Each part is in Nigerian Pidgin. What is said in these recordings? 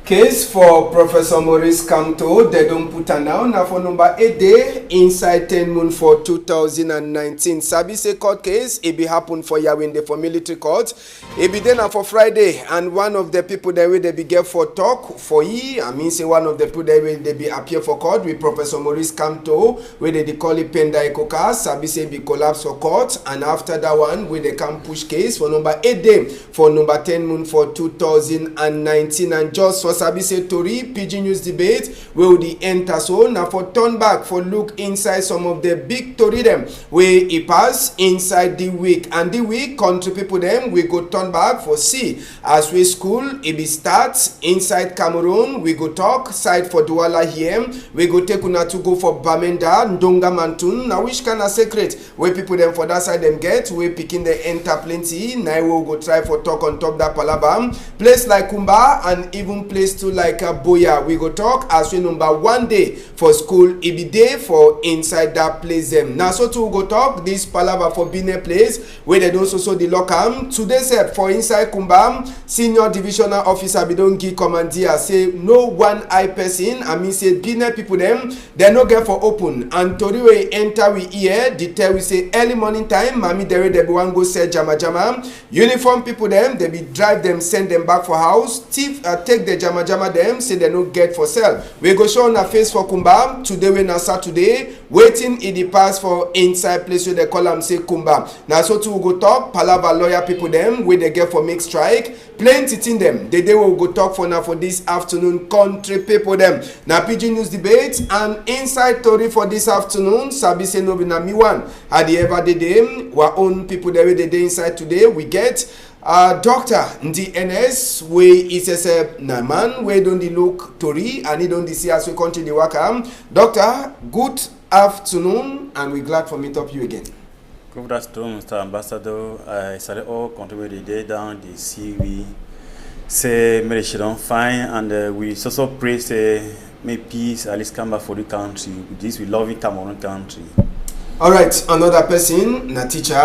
Case for Professor Maurice Kamto, they don't put her now. Now for number 8 day, inside 10 moon for 2019. Sabi say court case, it be happen for Yawinde for military court. It be then for Friday, and one of the people that will they be get for talk for ye. I mean say one of the people that will they be appear for court with Professor Maurice Kamto, where they call it Penda Ekoka. Sabi say be collapse for court, and after that one, where they can push case for number 8 day for number 10 moon for 2019. And just for Sabi say Tori, PIDGIN news debate, where the enter so now for turn back for look inside some of the big Tori them where it pass inside the week. And the week country people them we go turn back for see as we school it be starts inside Cameroon. We go talk side for Douala here. We go take una to go for Bamenda, Ndonga Mantun. Now which kind of secret where people them for that side them get we picking the enter plenty. Now we go try for talk on top that palabam place like Kumba and even place to like a Boya. We go talk as we number 1 day for school it be day for inside that place them. Now so to go talk this palava for Bine place where they don't so the locam today said for inside Kumbam senior divisional officer Bidongi commandeer say no one eye person. I mean say Bine people them they no get for open and Tori we enter we here the tell we say early morning time mommy they be one go say jama jama uniform people them they be drive them send them back for house thief take the jama jama them say they no get for sale. We go show on a face for Kumba today when na Saturday waiting in the pass for inside place where they call them say Kumba. Now so to go talk palava lawyer people them where they get for make strike plenty in them they will go talk for now for this afternoon country people them. Now PIDGIN news debate and inside Tori for this afternoon Sabi say no be na me one at the ever day our own people there the day inside today we get Doctor DNS we is a man we don't look Tori and he don't see as we continue the work. Doctor, good afternoon and we're glad for meet up you again. Good afternoon, Mr. Ambassador. I salute all contribute the day down the CV. Say Malaysia fine and we also pray say may peace at least come back for the country. This we love it Cameroon country. Alright, another person, na teacher,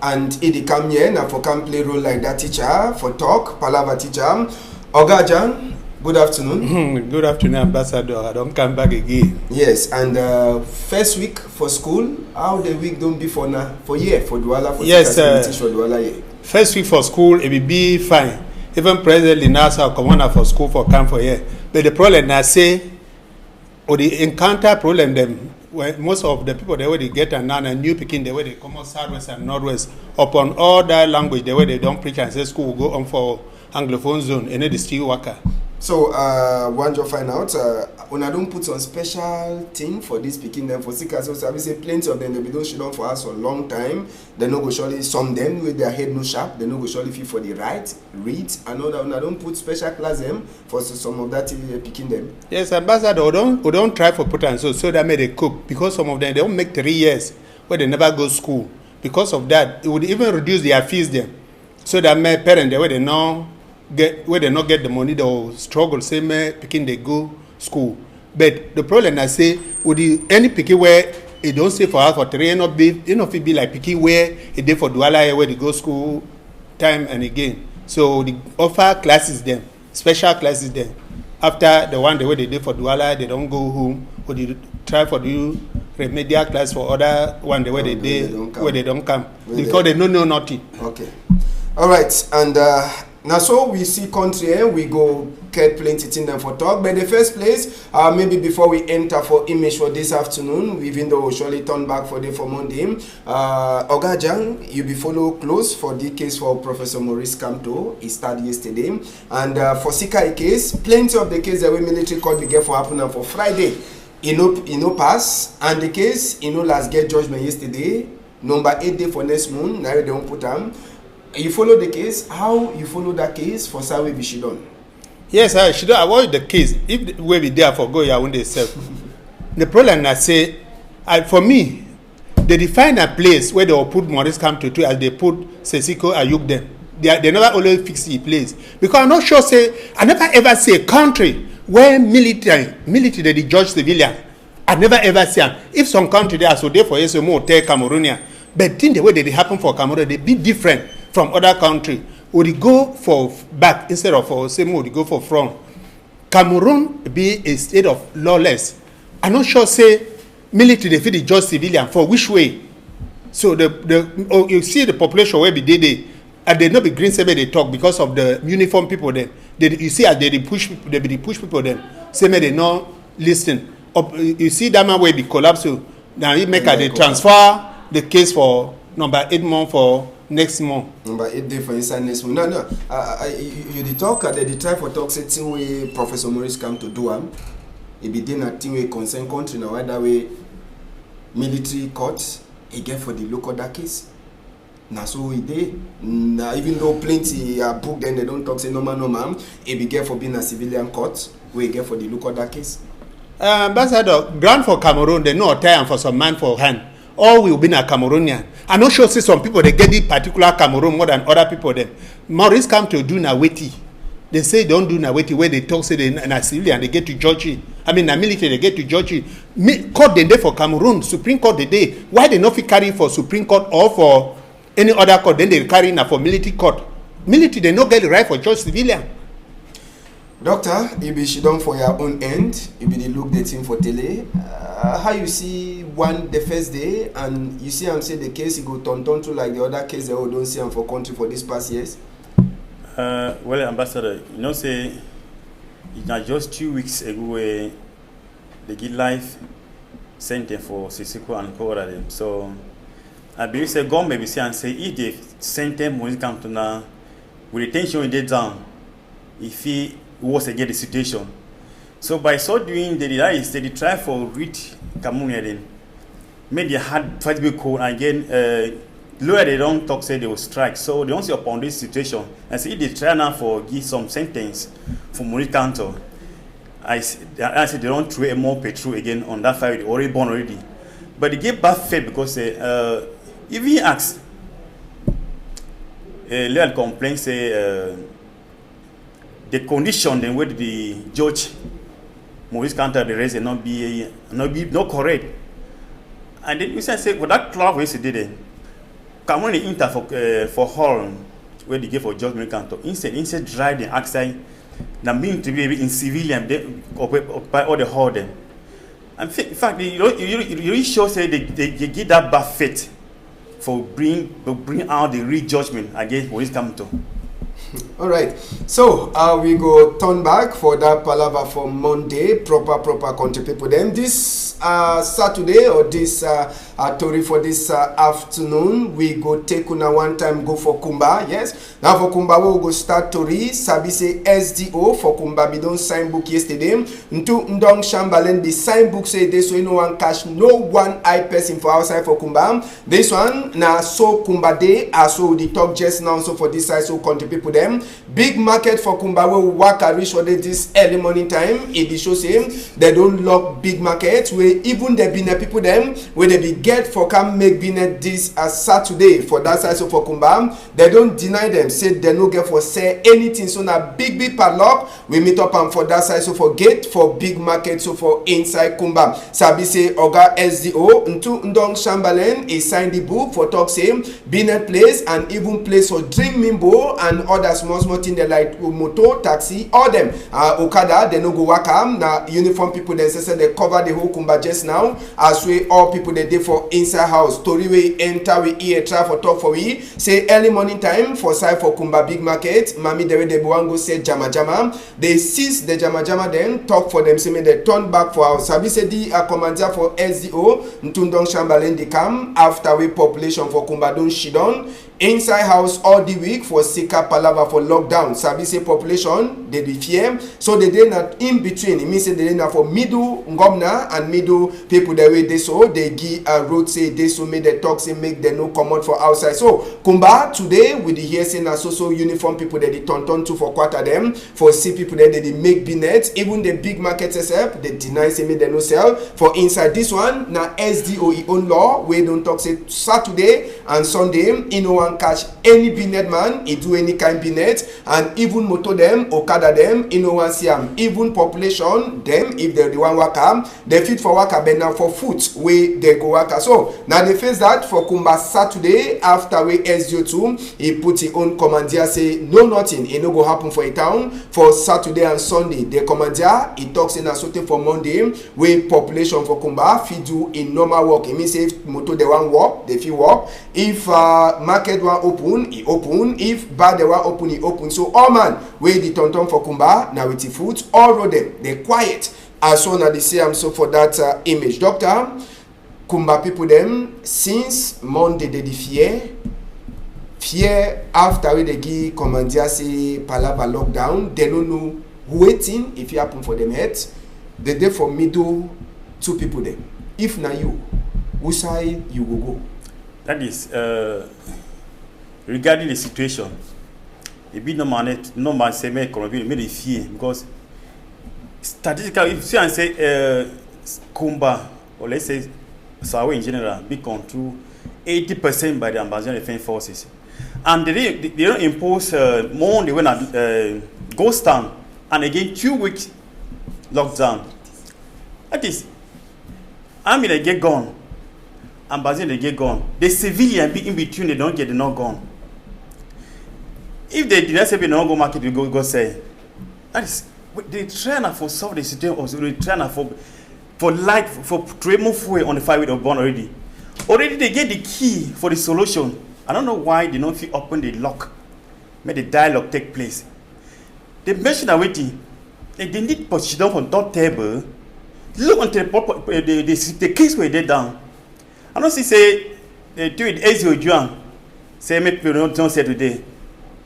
and he come here, na for can play role like that teacher, for talk, palava teacher. Ogajan, good afternoon. Good afternoon, Ambassador. I don't come back again. Yes, and first week for school, how the week don't be for now, for year, for Douala, for yes, for Douala year. First week for school, it will be fine. Even presently, now, I'll come on for school for camp for year. But the problem, I say, or the encounter problem, them. Well, most of the people, the way they get and now a new picking, the way they come out southwest and northwest, upon all that language, the way they don't preach and say school will go on for Anglophone zone, and the still worker. So, one you find out, when I don't put some special thing for this picking them for sick as well, so I say plenty of them, they be don't shit on for us for a long time. They no go surely, some them with their head no sharp, they no go surely feel for the right, read, and all that. When I don't put special class them for some of that picking them. Yes, Ambassador, we don't try for put and so that made they cook, because some of them, they don't make 3 years where they never go to school. Because of that, it would even reduce their fees them. So that my parents, the way they know, where they not get the money, they'll struggle, say me picking they go school. But the problem I say, would any picking where it don't say for us for 3 not be it be like picking where it did for Douala where they go school time and again. So they offer classes then, special classes then. After the one the way they did for Douala, they don't go home, or they try for the remedial class for other one the way they did where they don't come. Because they don't know nothing. Okay. All right, and now so we see country we go get plenty in them for talk. But the first place, maybe before we enter for image for this afternoon, even though we'll surely turn back for day for Monday, Ogajang, you be follow close for the case for Professor Maurice Kamto. He started yesterday. And for Sika case, plenty of the case that we military court began for happening for Friday. You know pass, and the case, last get judgment yesterday, number 8 day for next moon, now they don't put them. You follow the case. How you follow that case for Sawi Bishidon? Yes, I should avoid the case. If we be there for go, ya when they self. The problem I say, for me, they define a place where they will put Maurice Kamto to as they put Sesiko Ayuk them. They never always fix the place because I'm not sure. Say I never ever see a country where military they judge civilian. I never ever see them. If some country they are so there for yes more take Cameroonian, but think the way they happen for Cameroon they be different from other country. Would go for back instead of for same would go for front. Cameroon be a state of lawless. I'm not sure say military they fit the just civilian for which way. So you see the population where be they and they not be green say they talk because of the uniform people there. You see as they push people them. Say they not listen. You see that man where be collapse. So now he make they transfer the case for number 8 month for next month. Number 8 day for inside next month. No. You the talk they try for talk say thing way Professor Maurice come to do am. It be then a thing way concern country now that way military courts he get for the local that case. Now so we dey. Now even though plenty are book then they don't talk say normal, it be get for being a civilian court we get for the local that case. Ambassador, grant for Cameroon, they no time for some man for hand. All will be a Cameroonian. I'm not sure say some people they get the particular Cameroon more than other people then. Maurice come to do Naweti. They say don't do Naweti where they talk say they na civilian they get to judge it. I mean na military they get to judge it. Court the day for Cameroon, Supreme Court the day. Why they not fit carry for Supreme Court or for any other court? Then they carry na for military court. Military they no get the right for judge civilian. Doctor, you be done for your own end. You be the look the team for tele. How you see the first day and you see say the case you go turn to like the other case they don't see for country for this past years? Well, Ambassador, you know say it's just 2 weeks ago they give life sentence for Sisiko and Kora them. So I believe say God maybe say and say if the sentence will come to now with the tension in the down, if he was again the situation. So by so doing they try for read Cameroon made the hard fight be cold and again lawyer they don't talk say they will strike. So they don't see upon this situation and say if they try now for give some sentence for Maurice Counter. I said they don't throw a more petrol again on that fire they already born already. But they gave bad faith because if he asks lawyer complain say the condition then where the judge Maurice Counter the rest not be correct. And then we say for that club we did it. Come on inter for hall where they give for judge Maurice Counter. Instead drive the outside now mean to be in civilian they occupy all the hall them. And in fact you really sure say they give that bad faith for bring out the real judgment against Maurice Counter. All right, so we go turn back for that palaver for Monday, proper country people. Then this Saturday or this Tori for this afternoon, we go take una one time go for Kumba. Yes, now for Kumba we go start Tori. Sabi say SDO for Kumba. We don't sign book yesterday. Ntu ndong Shambalen be sign book say this so no one cash no one eye person for outside for Kumba. This one na so Kumba day so the talk just now so for this side so country people them. Big market for Kumba will work a reach for this early morning time. It shows him they don't lock big markets where even the bine people them where they be get for come make bine this Saturday for that side so for Kumba. They don't deny them, say they no get for say anything. So now big padlock we meet up and for that side so for gate for big market so for inside Kumba. Sabi say Oga SDO Ntu Ndong Shambalen is signed the book for talk same bine place and even place for Dream Mimbo and other small thing they like motor, taxi, all them Okada they no go work na uniform people they say they cover the whole Kumba just now as we all people they dey for inside house. Story we enter we here try for talk for we say early morning time for side for Kumba big market mami they wan go say jama they seize the jama then talk for them say me they turn back for house. Sabi say the commander for SDO Ntundong Shambalen they come after we population for Kumba don shidon inside house all the week for Sika Palava for lockdown. Sabi say population they be fear so they dey not in between. It means say they dey not for middle ngomna and middle people the way they so they give a road say they so make the talk say make them no come out for outside. So Kumba today with the here saying na so uniform people that they turn to for quarter them for see people that they make binet even the big markets except they deny say make them no sell for inside. This one na SDO own law we don't talk say Saturday and Sunday you know one catch any binet man, he do any kind binet, and even motor them, okada them, he no one see them. Even population them, if they're the one waka, they fit for waka, but now for foot where they go waka. So now they face that for Kumba Saturday after we SGO2, he put his own commandeer say no nothing, it no go happen for a town for Saturday and Sunday. The commandeer he talks in a certain for Monday where population for Kumba fit do in normal work. It means if motor they want work, they fit work. If market want open, he open. If bar they want open, he open. So all man where the tonton for Kumba now with the foot, all of them they quiet as soon as they say I'm so for that image. Doctor, Kumba people them since Monday they fear after we they give commandeer say palava lockdown, they don't know waiting if it happen for them head. They there for middle two people them. If na you, which side you will go? That is regarding the situation. It be no man say me the fear because statistically, if you say Kumba or let's say Sawe in general be controlled 80% by the Ambazonia Defense Forces, and they don't impose more. They went ghost town and again 2 weeks lockdown. That is, army they get gone, Ambazonia they get gone. The civilian be in between. They don't get the not gone. If they did not say they don't go market, they go say that is they trying for solve the situation. Also, they trying for light for to move fuel on the fire with a burn already. Already they get the key for the solution. I don't know why they don't feel open the lock, make the dialogue take place. They mention that waiting. They need to sit down on top table. Look until the case where they down. I don't see say they do it as you do. Say make people don't say today.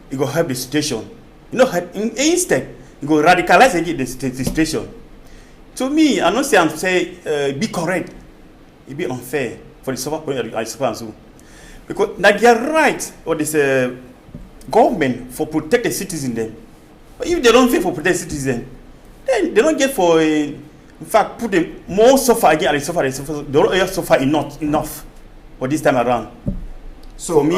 It go help the situation. You know, instead you go radicalize the situation. To me, I don't say I'm say be correct. It be unfair for the suffer I suppose. Because now they are right or this government for protect the citizen then. But if they don't feel for protect citizen, then they don't get for in fact put them more suffer again and suffer. They don't suffer enough for this time around. So for me,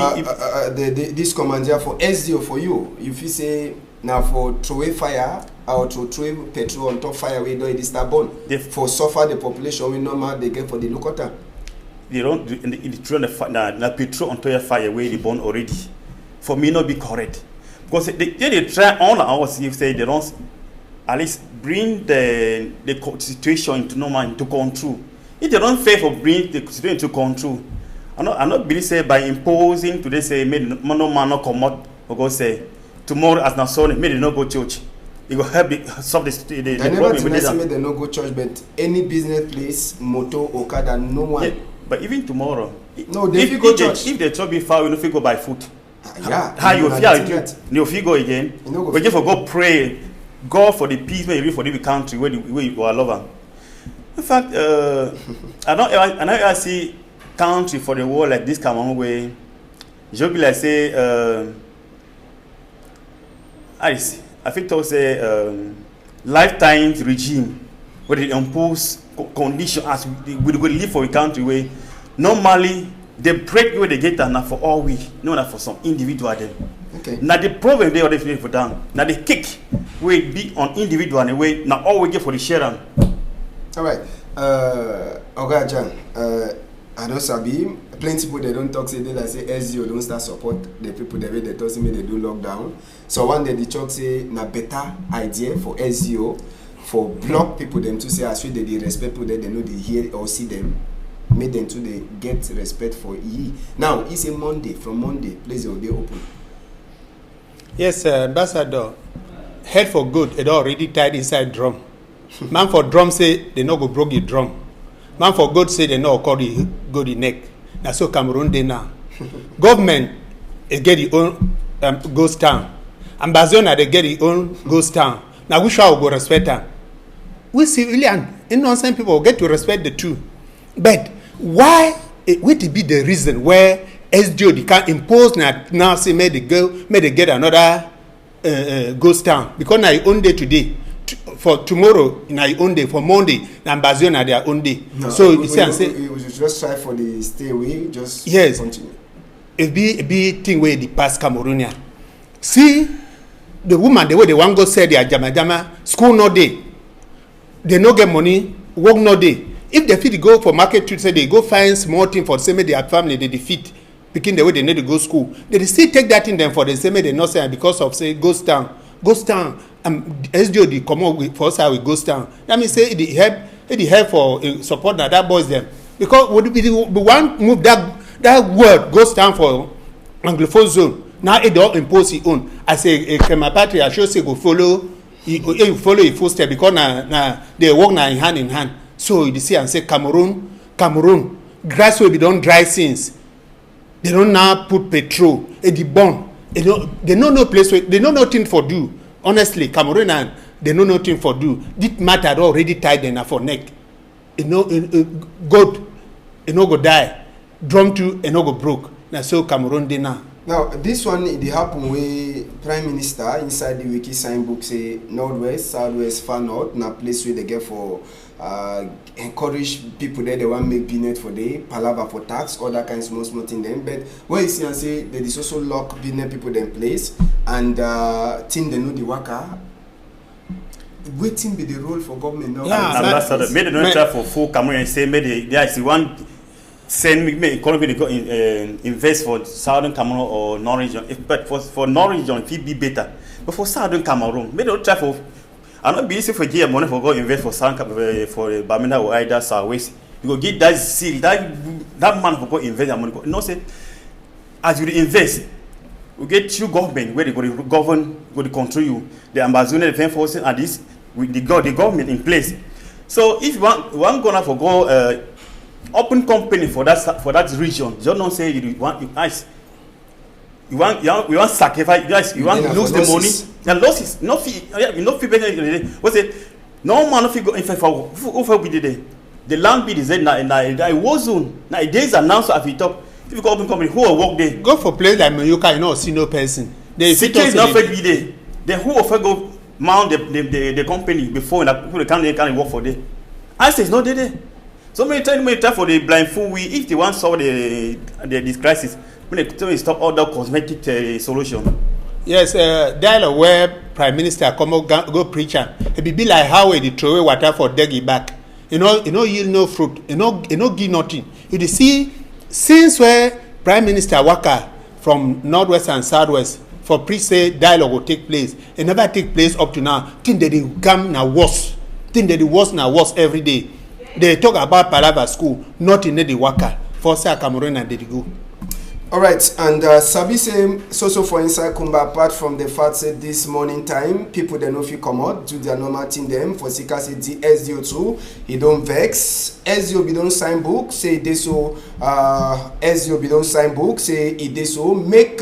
this commander for SDO for you, if you say now for throw away fire or to throw petrol on top fire, we don't disturb bone. For suffer the population we normal they get for the local town. They don't throw the petrol on top of fire where they burn already. For me, not be correct because they try all hours. If say they don't at least bring the situation into normal, into control. If they don't fail for bring the situation into control, I not believe say by imposing today say made no man not come out or go say tomorrow as not Sunday made they not go church. It will help solve the problem. They not go church, but any business place, motor, okada, no one. Yeah, but even tomorrow, no, they go church. If the church be far, you no go by foot. Yeah, how you feel? You go again. We just for go pray. God for the peace, maybe for the country where you are loving. In fact, I don't ever see country for the world like this Cameroon way. Just be like say, I think to say lifetime regime where they impose conditions as we live for a country where normally they break where they get that for all week, not for some individual them. Okay. Now the problem they already for them. Now the kick will be on individual and way. Now all we get for the share. All right. Okay, John. I don't sabi. Plenty people they don't talk say they like say SGO don't start support the people the way they talk say me they do lockdown. So one day the talk say na better idea for SGO for block people them to say as they respect people that they know they hear or see them. Make them to they get respect for ye. Now it's a Monday. From Monday, place will be open. Yes, Ambassador. Head for good, it already tied inside drum. Man for drum say they no go broke the drum. Man for good say they no go the neck. Now so Cameroon they now. Government is get the own ghost town. Ambazonia they get the own ghost town. Now we shall go respect them. We civilian, innocent people get to respect the two. But why would it be the reason where SDO can impose now say may they get another ghost town because now your own day today for tomorrow now your own day for Monday now Ambazonia their own day. No, so we should just try for the stay away. Just yes. Continue. it be a big thing where the past Cameroonian. See the woman the way they want go say their jama school no day. They no get money, work no day. If they fit go for market to say they go find small thing for say their family they defeat picking the way they need to go school. They still take that in them for the same they not say because of say ghost town. SGOD come up for us how we ghost town. That means say it help for support that boys them. Because would be one move that word goes down for Anglophone zone. Now it don't impose its own. I say my party I should say go follow you follow a footstep because now they work now hand in hand. So you see and say Cameroon, grass will be done dry since. They don't now put petrol, the bomb. They know no place where they know nothing for do. Honestly, Cameroon and they know nothing for do. This matter already tied enough for neck. God, no go die. Drum to no go broke. Now so Cameroon dey now. Now this one it happen with Prime Minister inside the wiki sign book say northwest, southwest, far north. Na place where they get for encourage people there they want make business for day, palaver for tax, all that kind of small thing them. But what you see and say there is also lock business people them place and think they know the worker. Waiting be the role for government now. Yeah, ambassador. Maybe they don't try for full Cameroon and say maybe there is one send me economy to go invest for Southern Cameroon or North region. But for North region it be better. But for Southern Cameroon, maybe don't try for. I'm not be easy for give money for go invest for Southern for Bamenda or either Southwest. You go get that seal that man for go invest your money. No say as you invest. We get two government where they go to govern, go to control you. The ambassador, the defense forces, and this with the government in place. So if you want gonna forgo open company for that region, you don't say you want sacrifice. You want lose the money. The losses, no fee. No fee. What's it? No man, no fee go in fact for who be the land be the na war zone. Now days announced if you talk. If you go open company, who will work there? Go for place like Mayuka, you know, see no person. The city is not fake be there. Then who will go mount the company before people can't work for them? I say it's not there. So many times for the blind fool, if they want to solve this crisis, when they stop all the cosmetic solution. Yes, dialogue where Prime Minister come go preach and it be like how they throw away water for dig back. You know, yield no fruit. You know, give nothing. You see. Since where Prime Minister Waka from Northwest and Southwest for pre-say dialogue will take place, it never take place up to now. Think that they come now worse. Think that the worse now worse every day. They talk about Palava school, not in the Waka. For Sa Cameroon and they go. All right, and Sabi say so for inside Kumba apart from the fact that this morning time people they know if you come out do their normal thing them for Sika say the SDO2 he don't vex SDO be don't sign book say they so SDO be don't sign book say it they so make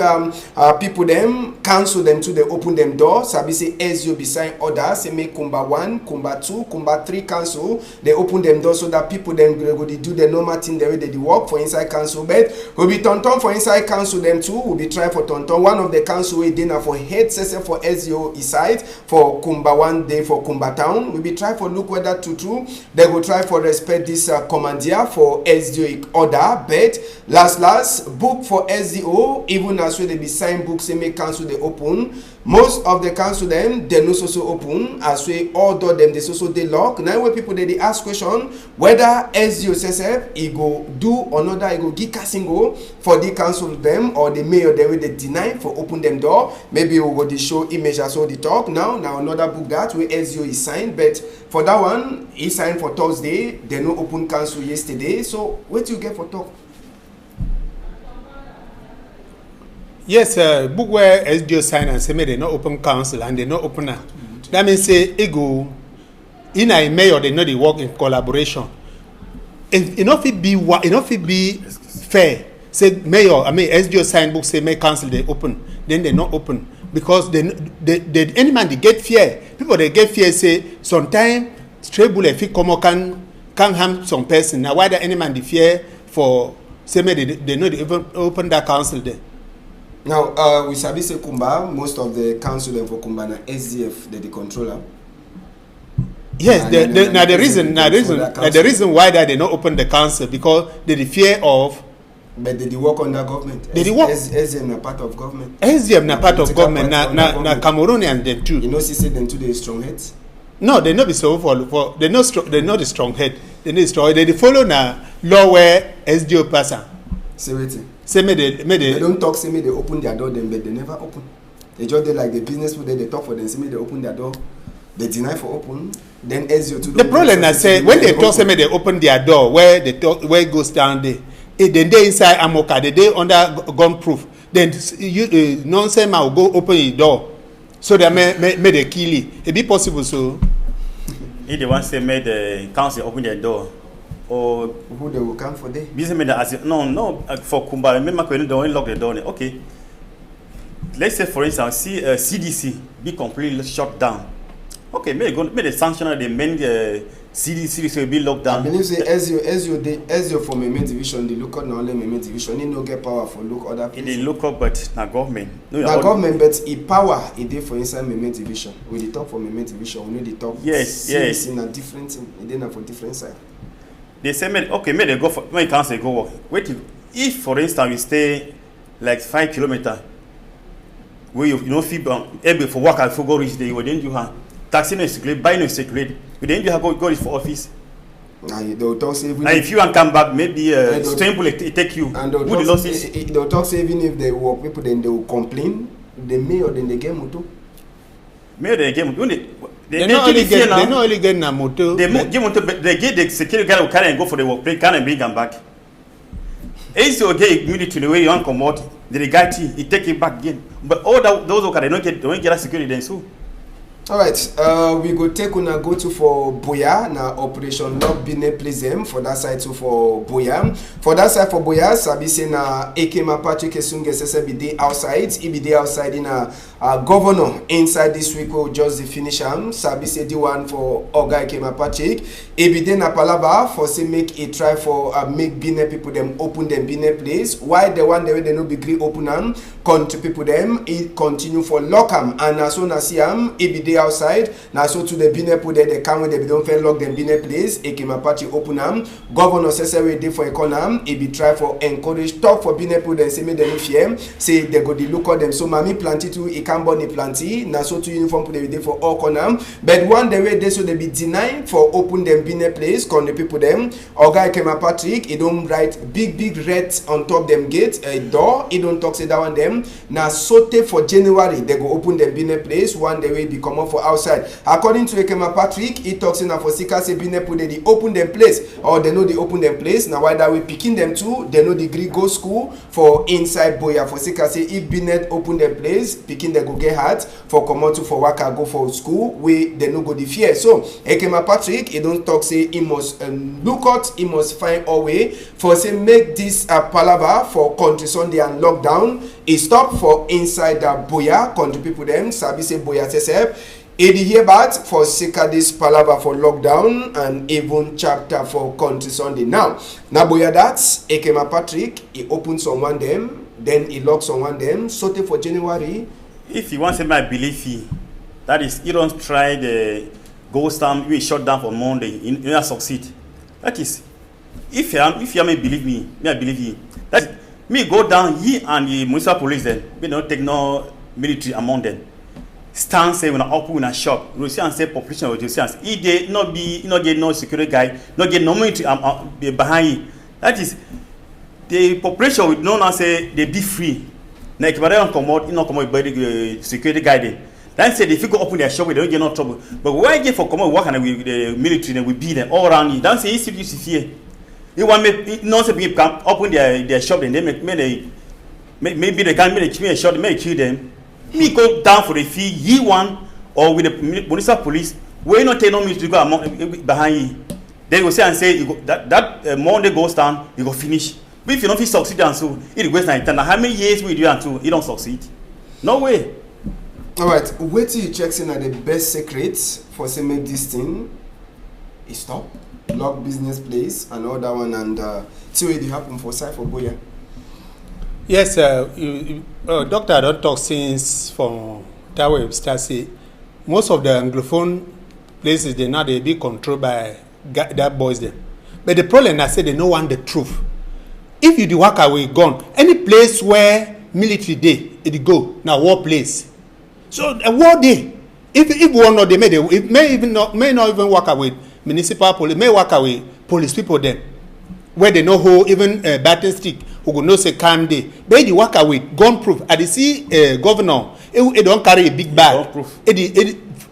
people them cancel them to they open them door. Sabi say SDO be sign order say make Kumba 1, Kumba 2, Kumba 3 cancel they open them door so that people them go do the normal thing the way they work for inside council bed will be turn for inside council them too will be try for tonton one of the council way dinner for head session for SDO side for Kumba 1 day for Kumba town will be try for look whether to they go try for respect this commandeer for SDO order but last book for SDO even as well they be sign books say make council they open most of the council them they no so open as we order them they so they lock now when people they ask question whether SDO SSF he go do or not that he go give casting go for the council them or the mayor they will they deny for open them door maybe we go the show image as well the talk now another book that where SDO is signed but for that one he signed for Thursday they no open council yesterday so what do you get for talk? Yes, book where SDO sign and say they not open council and they not open now. That means say ego in a mayor they know they work in collaboration. Enough it be fair. Say mayor, SDO sign book say make council they open, then they not open because they any man they get fear. People they get fear say sometimes stray bullet if come out can harm some person. Now why the any man the fear for say they know they even open that council there. Now, we sabi say Kumba, most of the council for Kumba na SDF, the controller. Yes, the reason why that they not open the council because they the fear of But did they work under government? Did they work? SDM na part of government. SDM na part of government. Na Cameroonian them too. You know, she said them too they strong heads. No, they not be so for they not the strong head. They strong. They follow na law where SDO person. Say waiting. Say they don't talk. Say me they open their door them, but they never open. They just like the business people. They talk for them. Say me they open their door. They deny for open. Then SDO too. The problem I say when they talk, say me they open their door where they talk where it goes down there. Then they inside Amoka. They under gun proof. Then you nonsense man will go open the door. So they may they kill it. It be possible so. If they want to say made the council open their door, or who they will come for day? Business made as no for Kumba. Remember when they only lock the door. Okay. Let's say for instance, see CDC be completely shut down. Okay, may the sanction of the main CDC will be locked down. I believe say SEO for my main division, the local now only my main division, he no get power for look other places. In the local, but na government. No, na government, but he power it dey for inside my main division. We dey talk for my main division, we know the talk. Yes. In a different thing, it dey na for different side. They say, okay, may they go for when you can't say go work. Wait, if for instance we stay like 5 kilometers, where you know feel able for work and for go reach there, you then you have taxi no circulate, buy no circulate. You then you have go reach for office. And they'll talk say and if you want come back, maybe Stample take you. And they'll talk say even if they work people, then they will complain. They may or then they get moto. May they get moto. They not only get na moto. They get the security guy who carry and go for the workplace, can and bring them back. It's okay immediately the way you want come out. The guy he take it back again. But all those who can don't get a security then so. All right, we go take una go to for Boya na operation lock bine please them for that side too for Boya. For that side for Boya, sabi say na Ekema Patrick Esunge sese be dey outside. He be dey outside in a governor inside this week will just the finish am. Sabi say the one for Oga Ekema Patrick. He be dey na Palaba for say make a try for make bine people them open them bine place. Why the one they no be gree open am, country people them it continue for lock am and as soon as see am, he be dey outside. Now so to the bine put there they come when they don't fail lock them bine place. Ekema Patrick open am. Governor sese we dey for economy. He be try for encourage talk for bine put them say make them fear. Say they go the look at them. So mami planty too e can burn planty. Now so to uniform put them dey for all corner. But one the way they so they be denying for open them bine place. Con the people them. Oga Ekema Patrick he don't write big red on top them gate a door. He don't talk say that one them. Now so for January they go open them bine place. One the way be come up for outside. According to Ekema Patrick, he talks in for Sika say bine put they open them place or they know they open them place. Now why that we picking them too? They know degree go school for inside Boya for Sika say if bine open them place, picking they go get hard for come out to for waka go for school we they no go the fear. So Ekema Patrick he don't talk say he must look out, he must find a way for say make this palava for country Sunday and lockdown. He stop for inside the Boya country people them sabi say Boya sesep. It hear about for Sika this palava for lockdown and even chapter for country Sunday. Now Boya that's Ekema Patrick he opens someone them, then he locks someone them, sote for January. If you want to say my belief he, that is you don't try the ghost town we shut down for Monday, you not succeed. That is if you may believe me, I believe you. That me go down he and the municipal police then we don't take no military among them. Stand say when I open a shop, you see and say population of Josians. He dey not be not get no security guy, not get no military behind you. That is the population would know now say they be free. Now if they come out, you know come out by the security guy then. Then say if you go open their shop, they don't get no trouble. But why get for come out work and with the military and we be them all around you. Then say you fear. You want me not say people come open their shop and they maybe they can make a shot, may kill them. Me go down for the fee, ye one or with the municipal police, we not take no military go among behind you. They will say and say you go, that Monday goes down, you go finish. But if you don't succeed and so it goes like that. How many years will you do until you don't succeed? No way. Alright, wait till you check in at the best secrets for say make this thing is stop, lock business place and all that one and see what it happen for side for Boya. Yes, doctor don't talk since from that way start say most of the Anglophone places they be controlled by that boys there. But the problem I say they no want the truth. if you dey work away gone, any place where military dey, it go na war place. So a war day. If one not they may not even work away municipal police, may work away police people then, where they know who even battle stick who go know say calm day. They the work away gun proof. I see governor. It don't carry a big bag.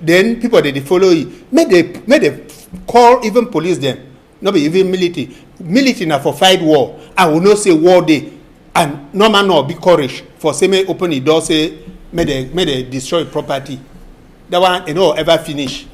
Then people they follow you. May they call even police them. Not be even military. Military now for fight war. I will not say war day. And no man no be courage for say may open the door say may they destroy property. That one ever finish.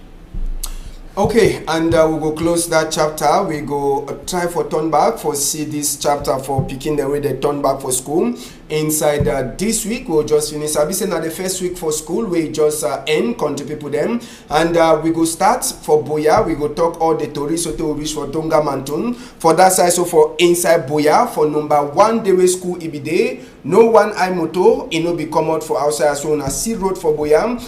Okay, and we go close that chapter. We go try for turn back for see this chapter for picking the way they turn back for school. Inside this week, we'll just finish. I'll be saying that the first week for school, we just end, country people them. And we go start for Boya. We go talk all the tourists so to reach for Tonga Mantun. For that side, so for inside Boya, for number 1 day way school day. No one eye moto, it no be come out for outside as well as C road for Boya.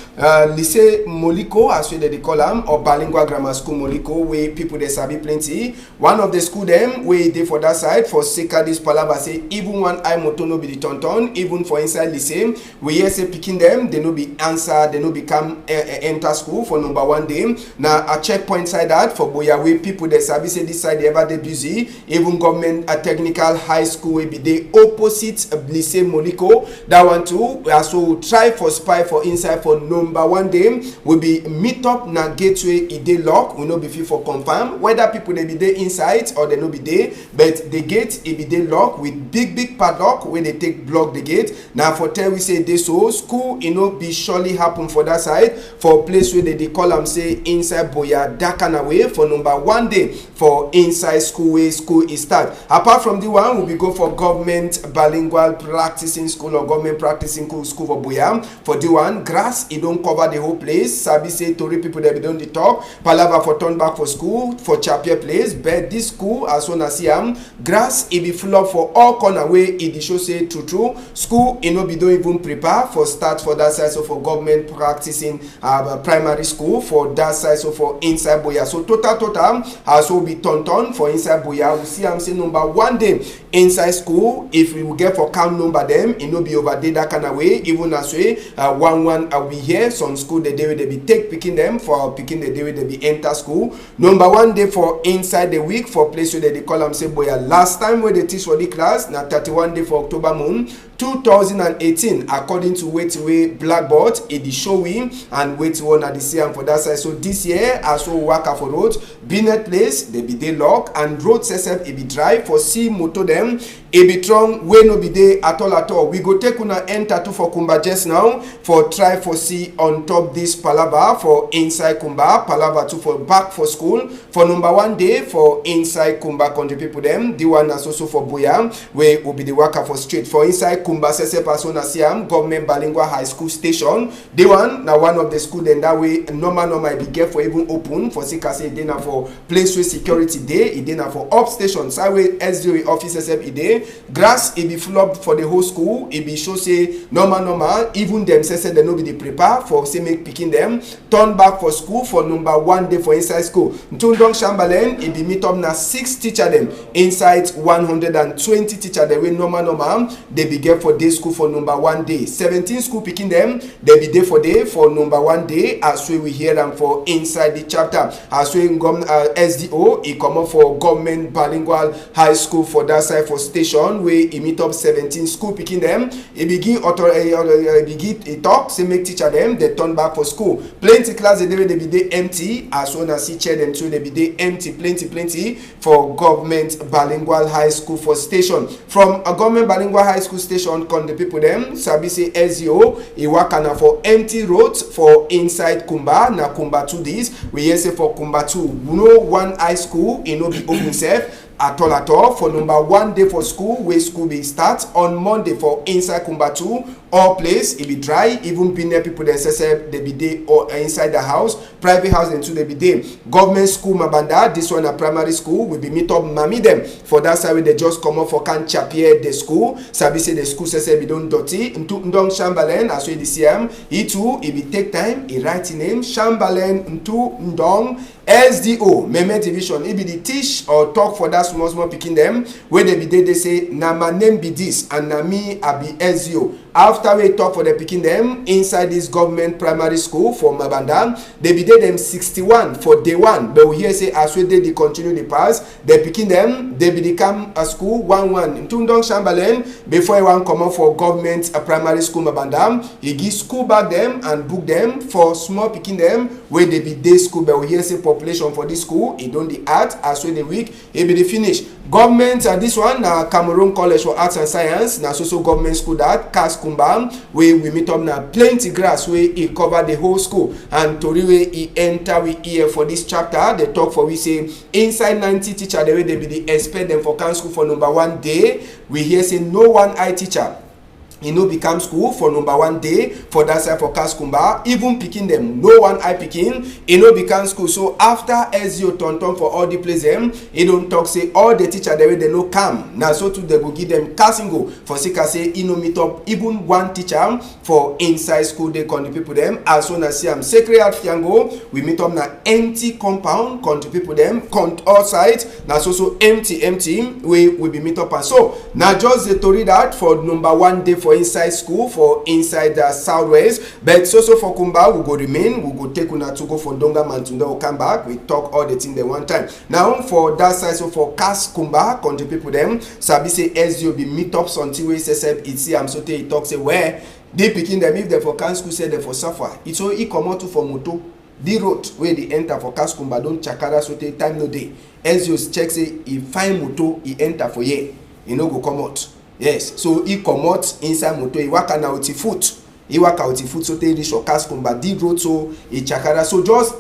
Lycée Moliko, as we they call them, or bilingual grammar school Moliko, where people they sabi plenty. One of the school them, where they for that side, for Seka this palava say, even one eye moto no be the even for inside the same, we hear say picking them, they no be answer, they no become enter school for number 1 day. Now a checkpoint side that for Boya way people they sabi say this side they ever they busy. Even government a technical high school will be the opposite Lycée Moliko. That one too. So we'll try for spy for inside for number 1 day. Will be meet up na gateway it dey lock. We no be fit for confirm whether people they be there inside or they no be there. But the gate it be dey lock with big padlock when they take block the gate. Now for tell we say this so school be surely happen for that side for place where they call them say inside Boya Dakan away for number 1 day for inside school where school is start. Apart from the one we go for government bilingual practicing school or government practicing school for Boya. For the one grass it don't cover the whole place. Sabi say Tory people that be don't the talk. Palava for turn back for school for Chapier place. But this school as soon as grass it be full up for all corner way it show say true school no be don't even prepare for start for that side so for government practicing primary school for that side so for inside Boya. So total also be turn for inside Boya. We see say number 1 day inside school. If we will get for count number them it no be over there that kind of way. Even as way 1 we here some school the day they be take picking them for picking the day they be enter school. Number 1 day for inside the week for place where they call them say Boya. Last time when they teach for the class na 31 day for October moon 2018 according to way blackboard it is showing and wait one at the same for that side. So this year as well work for road Binet place they be day lock and road sesep it be dry for see moto them it be strong way no be day at all. We go take una enter to for Kumba just now for try for see on top this palava for inside Kumba palava to for back for school for number 1 day for inside Kumba country people them. The one is also for Boya where will be the worker for straight for inside Kumba Sese Persona Siam government bilingual high school station. The one now one of the school then that way normal be get for even open for Sika say it for place with security day it then for up station sideway SDO officers it day grass it be full up for the whole school. It be show say normal even them say they no be the prepare for say make picking them turn back for school for number 1 day for inside school. Ntundong Shambalen it be meet up na 6 teacher them inside 120 teacher the way normal they be get for day school for number 1 day. 17 school picking them they be there for day for number 1 day as we hear them for inside the chapter as we SDO it come up for government bilingual high school for that side for station where it meet up 17 school picking them it begin begin talk say make teacher them they turn back for school plenty class they be dey empty as soon as teacher them too they be dey empty plenty for government bilingual high school for station. From a government bilingual high school station con the people them sabi say SEO e work na for empty roads for inside Kumba na Kumba 2 this we hear say for Kumba 2 no one high school e no be open self at all for number 1 day for school where school be start on Monday for inside Kumba 2 all place it be dry even being there people they say they be there or inside the house private house and too they be there government school Mabanda this one a primary school will be meet up mami them for that side where they just come up for can chapier the school sabi say the school say be don't dirty into Ndong Shambalen as we the CM he too it be take time he write name Shambalen into Ndong SDO Meme division e be the teach or talk for that small pikin dem wey dey be dey say na my name be this and na me I be SDO. After we talk for the pikin dem inside this government primary school for Mabanda, they be dem 61 for day one, but we hear say as we dey continue the pass, the pikin dem they be come a school 1-1 in Tundong Chamberlain before he wan comot for government primary school Mabanda. He give school back them and book them for small pikin dem wey dey be day school, but we hear say population for this school e don dey add as we dey week e be dey finish. Government this one na Cameroon College for Arts and Science, na so government school that Kumba wey we meet up na plenty grass wey e cover the whole school, and tori wey e enter we ear for this chapter dey talk for we say inside 90 teacher the way they be dey expect them for can school for number 1 day. We hear say no one eye teacher e no become school for number 1 day for that side for Kaskumba. Even pikin them no one eye pikin e no become school. So after SEO turn for all the place them, e don talk say all the teacher the way they no come na so too they go give them cassingo for sika say e no meet up even one teacher for inside school. They con the people them as soon as see am Sacred Heart Fiango we meet up na empty compound con the people them con outside na so empty we be meet up. And so na just the tori that for number 1 day for inside school for inside the southwest, but so for Kumba we go remain, we go take una to go for Donga Mantunda, we'll come back, we talk all the thing there one time. Now for that side, so for Kaskumba country people them sabi say SDO be meet up until we say it see am so he talk say where they picking them if they for can school say they for suffer it's so he come out to for moto the road where they enter for Kaskumba don't chakara so time no day SDO check say he find moto he enter for here he no go come out. Yes, so he come out inside motor, he waka na with foot. He waka with foot so they reach your Kaskumba, the road so he chakara. So just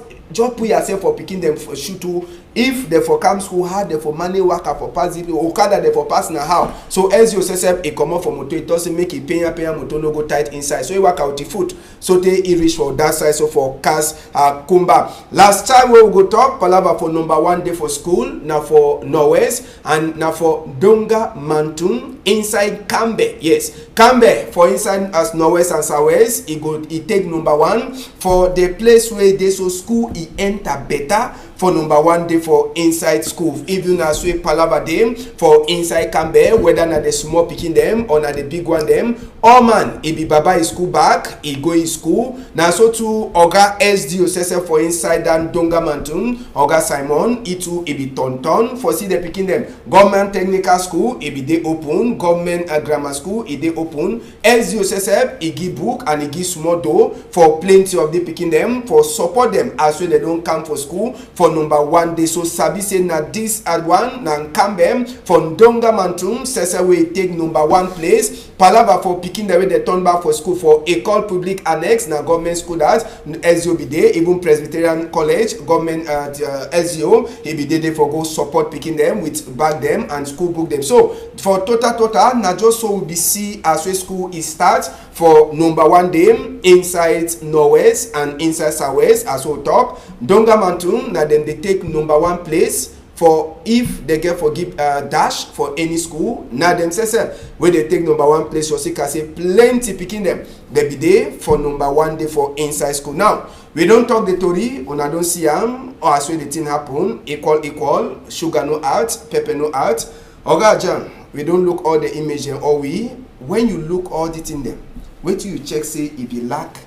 put yourself for picking them for shoot to if they for come school hard, they for money waka for pass it, Okada they for pass na how. So as you say he come out for motor, it doesn't make it pay motor no go tight inside. So he waka with the foot. So they reach for that side, so for Kaskumba. Last time we go talk palava for number 1 day for school, now for Norwest and now for Donga Mantun inside Kambe. Yes, Kambe for inside as Norwest and Southwest, he take number 1 for the place where they so school he enter better. For number 1 day for inside school, even as we palava them for inside Kambe, whether na the small picking them or na the big one them, all man he be baba his school back, he go in school. Now so to Oga SDO sese for inside dan Donga Mantun, Oga Simon, he too he be ton for see the picking them. Government technical school he be they open, government grammar school he they open. SDO sese he give book and he give small door for plenty of the picking them for support them as well they don't come for school for number 1 day. So sabi say na this at one na Kambe for Donga Mantun sese we take number 1 place. Palava for picking the way they turn back for school for École Publique Annexe na government school that SDO be there, even Presbyterian College government SDO he be there for go support picking them with bag them and school book them. So for total na just so we be see as we school is start for number 1 day inside Norwest and inside Southwest as we talk. Donga Mantun na them they take number 1 place for if they get forgive dash for any school. Now them say where they take number 1 place so see can say plenty picking them they be there for number 1 day for inside school. Now we don't talk the story when I don't see them or as well the thing happen equal sugar no out pepper no out. Oga John, we don't look all the image or we when you look all the thing them wait till you check say if you lack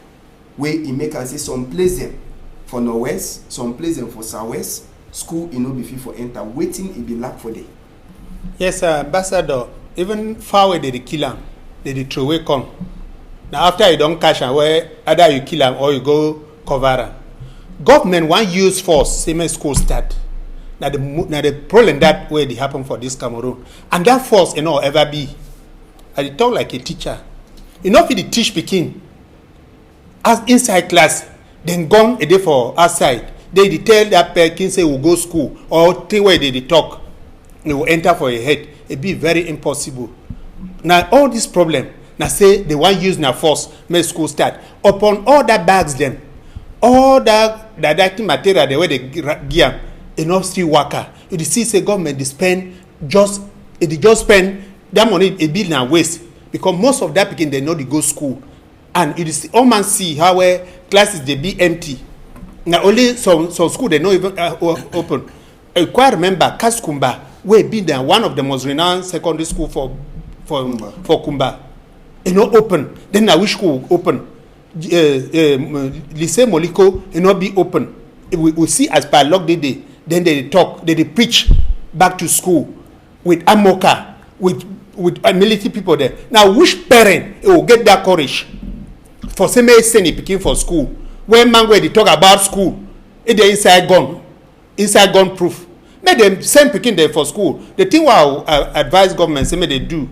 where you make and see some place them for Northwest, some place them for Southwest. School you know be fit for enter waiting it be lack for day. Yes, ambassador. Even far away they kill am, they throw away come. Now after you don't catch am, where either you kill am or you go cover am. Government want use force same as school start. Now the problem that way they happen for this Cameroon, and that force you know ever be. I talk like a teacher. You know if you teach pikin as inside class, then gone a day for outside. They tell that person say will go school or thing where they talk, they will enter for a head. It be very impossible. Now all this problem, now say they want use now force make school start upon all that bags them, all that didactic material the way they give enough still worker. You see say government they spend just spend that money a bill now waste because most of that people they know they go school and you see all man see how classes they be empty. Now only some school they not even open. I quite remember Kaskumba, we been there, one of the most renowned secondary school for Kumba. You know, open. Then I wish school open. Lycée Moliko, you know, be open. We see as per lock day. Then they talk, they preach back to school with Amoka, with military people there. Now, which parent will get that courage for send picking for school? When man where they talk about school, it they inside gun proof. Make them send picking there for school. The thing what I advise government say they do,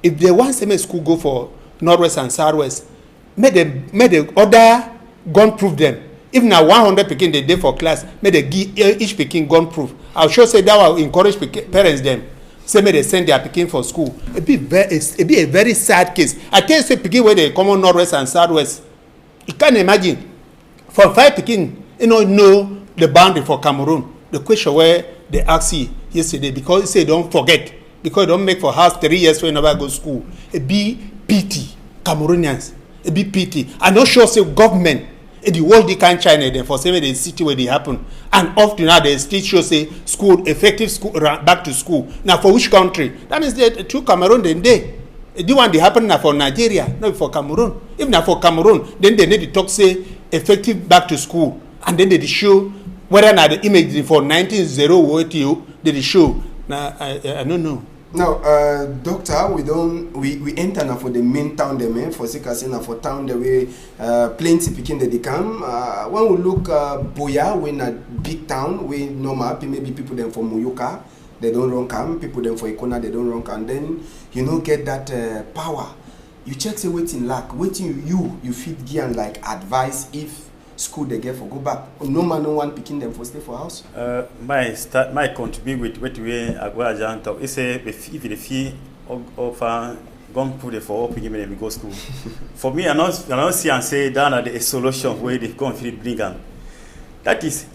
if they want send school go for northwest and southwest, make the other gun proof them. If now 100 picking the day for class, may they give each picking gun proof. I'll sure say that will encourage parents them. Say may they send their picking for school. It be a very sad case. I tell you say picking where they come on northwest and southwest. You can't imagine. For 5 picking, you know the boundary for Cameroon. The question where they asked you yesterday because they say don't forget because don't make for house 3 years when you never go to school. It be PT Cameroonians. It be PT. I'm not sure say government. The world they can't China then for saying the city where they happen and up to now they still show say school effective school back to school. Now for which country? That means they to Cameroon then they do want they happen now for Nigeria, not for Cameroon. If not for Cameroon, then they need to talk say effective back to school and then they show whether now the image for 1980 they show. Now I don't know. Now, doctor, we enter now for the main town them for Sikasina for town the way plenty picking they come. When we look Boya, we in a big town, we normal maybe people them from Muyuka, they don't run come, people them for Ikona, they don't run come. Then you get that power. You check say waiting lack, waiting you feed gear and like advice if school they get for go back. No man, no one picking them for stay for house. My contribute with what we are talk. It's a if the fee of gone put it for picking them we go school. For me, I don't see and say that are the solution where they go and feed bring them. That is,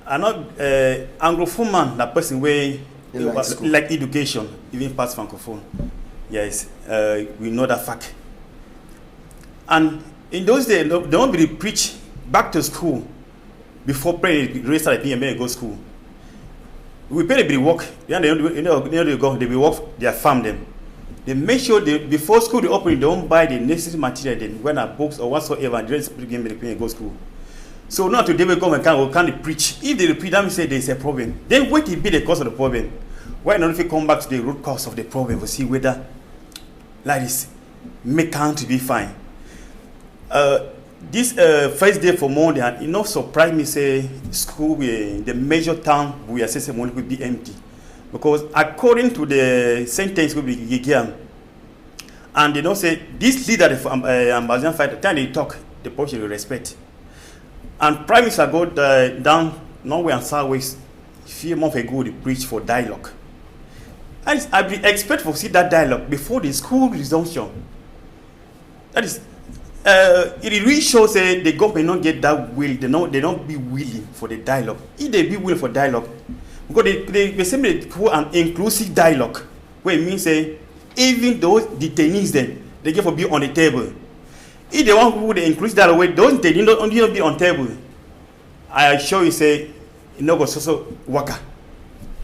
I'm not Anglophone man. That person way like education, even past Francophone. Yes, we know that fact. And in those days, they don't be preach back to school before praying restart PMA go school. We pay the work. They go. They will work. They farm them. They make sure they before school they open. They don't buy the necessary material. Then when books or whatsoever, and just begin to go school. So not today we go and can preach. If they preach, that means say there is a problem. Then what will be the cause of the problem? Why not if we come back to the root cause of the problem? We see whether like this make country be fine. This first day for Monday, and enough surprised me say school the major town we are saying will be empty because according to the sentence will be given, and they don't say this leader of Ambazian fight time they talk the portion will respect, and Prime Minister go down nowhere and southwest few months ago they preach for dialogue. I be expect to see that dialogue before the school resumption. That is. It really shows the government not get that will. They don't be willing for the dialogue. If they be willing for dialogue, because they simply put an inclusive dialogue, where it means even those detainees then they get to be on the table. If they want to put the inclusive dialogue, where those detainees don't be on table, I assure you say no go so worker.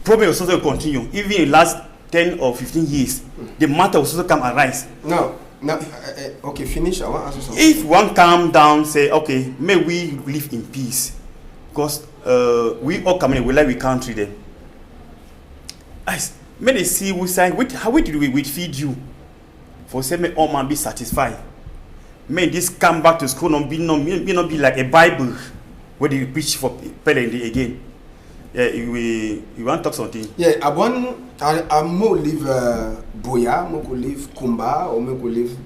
Problem will also continue. Even in the last 10 or 15 years, the matter will also come arise. No. Now, okay, finish. I want to ask you something. If one calm down, say, okay, may we live in peace, because we all come in, we like we country them. May they see we say, how did we feed you? For say, may all man be satisfied. May this come back to school not be like a Bible where they preach for parents again. Yeah, you want to talk something? Yeah, I more live Boya, more could live Kumba, or more could live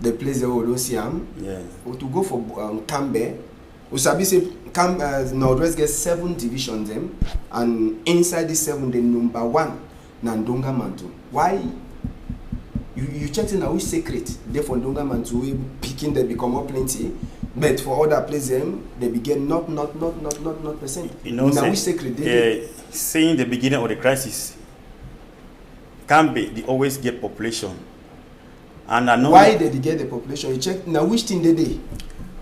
the place that we don't see him. Yeah. Or to go for Kambe. Usabi say Northwest gets 7 divisions them, and inside the 7, the number 1 Nandonga Mantu. Why? You check in which secret. Therefore, Ndonga Mantu we picking they become more plenty. But for other places, they begin not percent. You know, now which secret they saying the beginning of the crisis can be they always get population. And I know why did they get the population. You check now which thing they did.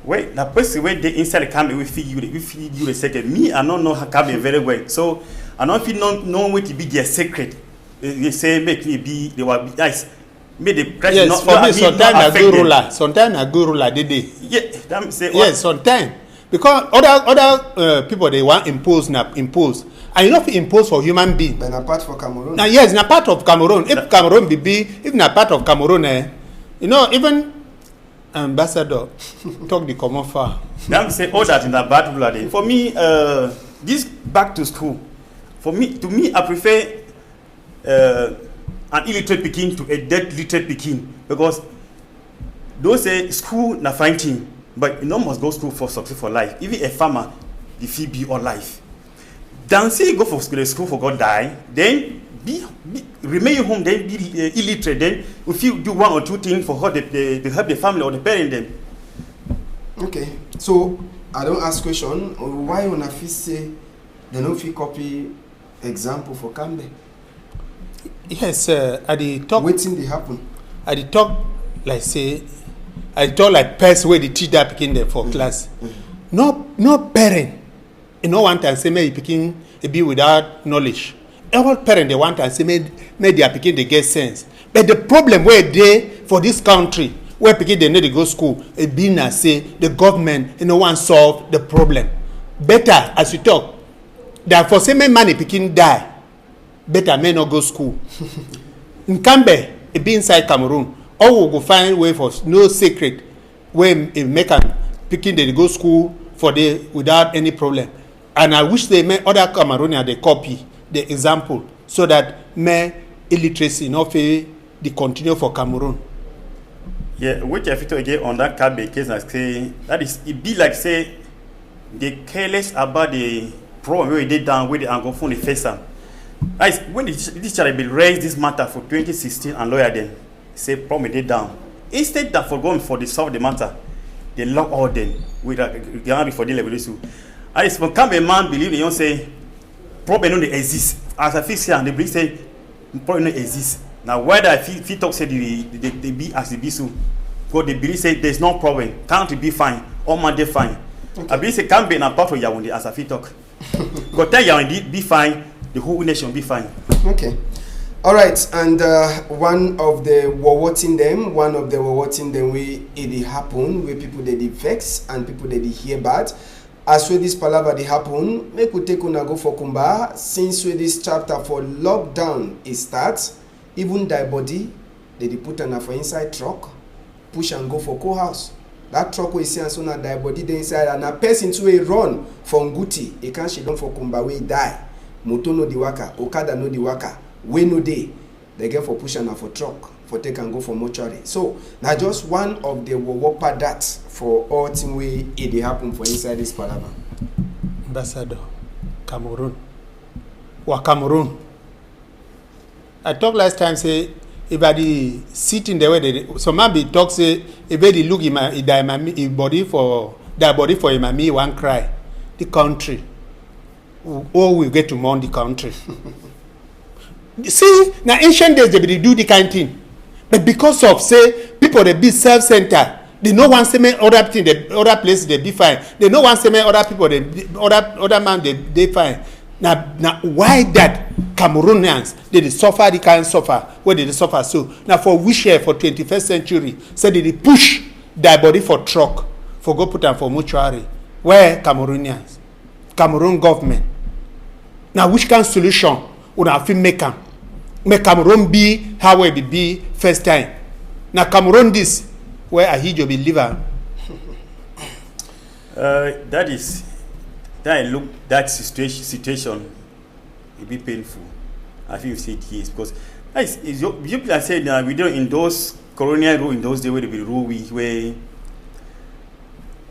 wait, the person where they inside the camera, we feed you a second. Me, I don't know how camera very well. So I don't feel no way to be their secret. They say make me be they will be nice. Make the president yes, for me, sometimes a good ruler. Sometimes a good ruler did they? Yeah, that say yes, sometimes. Because other people they want impose. And you know if impose for human being. But apart from Cameroon. Now yes, na part of Cameroon. If Cameroon if na part of Cameroon, you know, even ambassador talk the common far. Them say all that in a bad ruler day. For me, this back to school. To me, I prefer an illiterate Pekin to a dead literate Pekin because those say school na fine thing, but you know must go school for success for life. Even a farmer, the fee be all life. Then say go for school for God die, then remain home, then be illiterate. Then if you do one or two things for how they help the family or the parent them. Okay, so I don't ask question. Why on a fee say they don't fee copy example for Cambe? Yes, at the talk. Waiting they happen. At the talk, like say, I talk like person where the teacher picking them for class. No parent. You know one time say me picking a be without knowledge. All parent they want to say me they are picking they get sense. But the problem where they for this country where picking they need to go school, it being as say the government no one solve the problem. Better as you talk, that for say me money picking die. Better may not go school. In Cambe, it be inside Cameroon, or we go find way for no secret where it make them picking they go school for the without any problem. And I wish they may other Cameroonians they copy the example so that may illiteracy not fail the continue for Cameroon. Yeah, which I feel again on that Cambe case I say that is it be like say they careless about the problem where they down with the Anglophone the face them. When this child will raise this matter for 2016 and lawyer them say problem they down. Instead that for going for the solve the matter, they lock all them with a for the level issue. And it's become a man believe they don't say problem don't exist. As I fix here and they believe say problem don't exist. Now whether I feel talk say they be as the be so because they believe say there's no problem, country be fine, all man they fine. Okay. I believe say can't be an apart from Yaoundé as I feel talk. Because tell Yaoundé be fine. The whole nation be fine. Okay. All right, and one of the rewarding them where it happen, where people they vex and people they hear bad. As where this palaver they happen, make we take una go for Kumba. Since where this chapter for lockdown it starts, even die body they put on for inside truck, push and go for co-house. That truck we see and so na die body they inside and a person to a run from Guti, a can't she done for Kumba we die. Moto no di waka, Okada no di waka, we no day. They get for push and for truck, for take and go for mortuary. So now just one of the work that for all thing way it happen for inside this parliament. Ambassador, Cameroon. Cameroon. I talked last time say if I the sitting the way they so maybe talk say if they look in my body for that body for him and me one cry. The country. Or we get to mourn the country. See, now ancient days they do the kind of thing. But because of say people they be self-centered, they no one say me other thing, the other places they be fine. They no one say me other people they other man they fine. Now why that Cameroonians they suffer the kind of suffer where they suffer so now for we share for 21st century say they push their body for truck for go put them for mortuary where Cameroonians Cameroon government. Now, which kind of solution would have been make Cameroon be how it be first time? Now, Cameroon this where I hear you be liver. That situation it be painful. I think you see it years because you are saying we don't in those colonial rule in those days where they be rule where